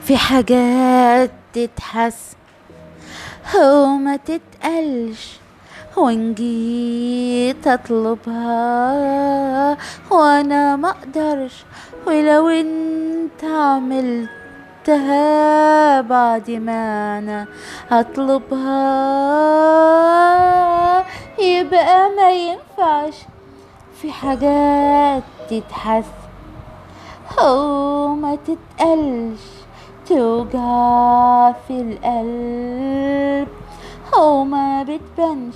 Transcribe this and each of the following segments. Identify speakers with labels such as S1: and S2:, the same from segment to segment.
S1: في حاجات تتحس وما تتقلش، وإن جيت اطلبها وانا ما اقدرش، ولو انت عملتها بعد ما انا هطلبها يبقى ما ينفعش. في حاجات تتحس وما تتقلش، توجع في القلب وما بتبانش،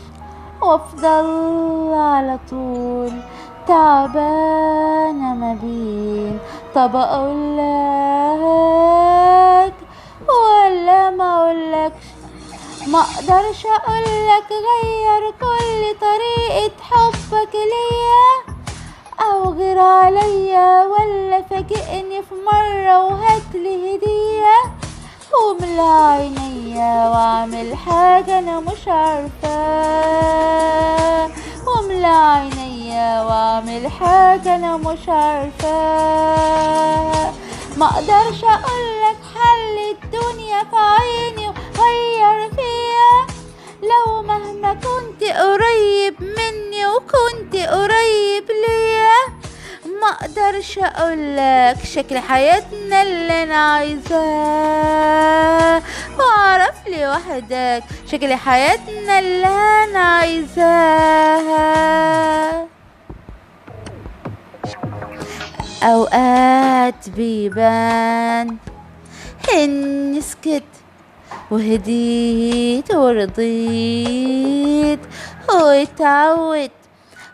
S1: وافضل على طول تعبانة ما بين. طب اقولك ولا ما اقولكش؟ ما اقدرش اقولك غير كل طريقة حبك ليا، او غير عليا، ولا فاجئني في مرة وهاتلي هدية، واملى عينيا واعمل حاجة انا مش عارفة، واملى عينيا واعمل حاجة انا مش عارفة. ما اقدرش اقولك حل الدنيا في عيني وغير فيا، لو مهما كنت قريب مني وكنت قريب ليا. ما اقدرش اقولك شكل حياتنا اللي انا عايزاه، واعرف لوحدك شكل حياتنا اللي انا عايزاها. اوقات بيبان اني سكت وهديت ورضيت واتعودت،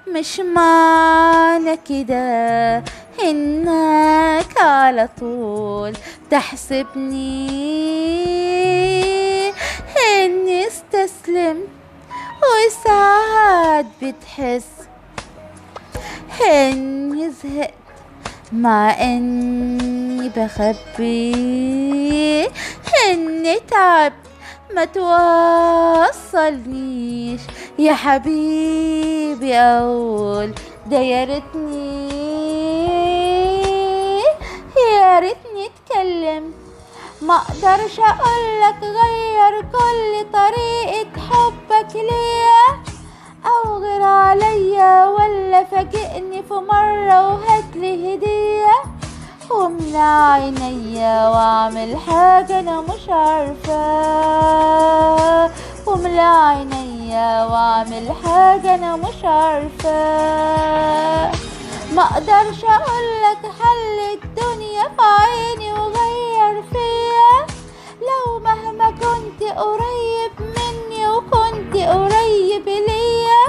S1: مش معنى كده انك على طول تحسبني اني استسلمت، وساعات بتحس اني زهقت مع اني بخبي اني تعبت. ما توصلنيش يا حبيبي اقول ده، يا ريتني اتكلمت. ما اقدرش اقولك غير كل طريقة حبك ليا، او غير عليا، ولا فاجئني في مرة وهاتلي هدية، واملى عينيا واعمل حاجة انا مش عارفة، واملى عينيا واعمل حاجة انا مش عارفة. ما اقدرش اقولك حل الدنيا في عيني وغير فيا، لو مهما كنت قريب مني وكنت قريب ليا.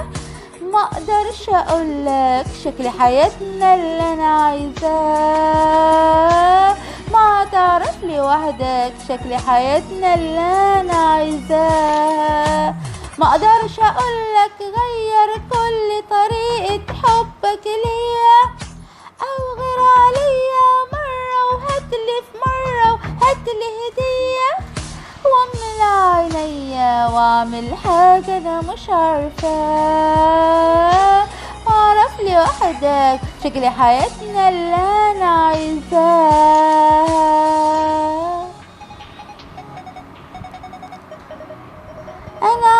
S1: ما اقدرش اقولك شكل حياتنا اللي انا عايزاه، ما تعرف لي وحدك شكل حياتنا اللي انا عايزاه. ما اقدرش اقولك غير كل طريقة حبك ليا، او غير عليا مرة وهاتلي في مرة وهاتلي هدية، واملى عينيا واعمل حاجة انا مش عارفة، واعرف لي وحدك شكل حياتنا اللي انا عايزاه. انا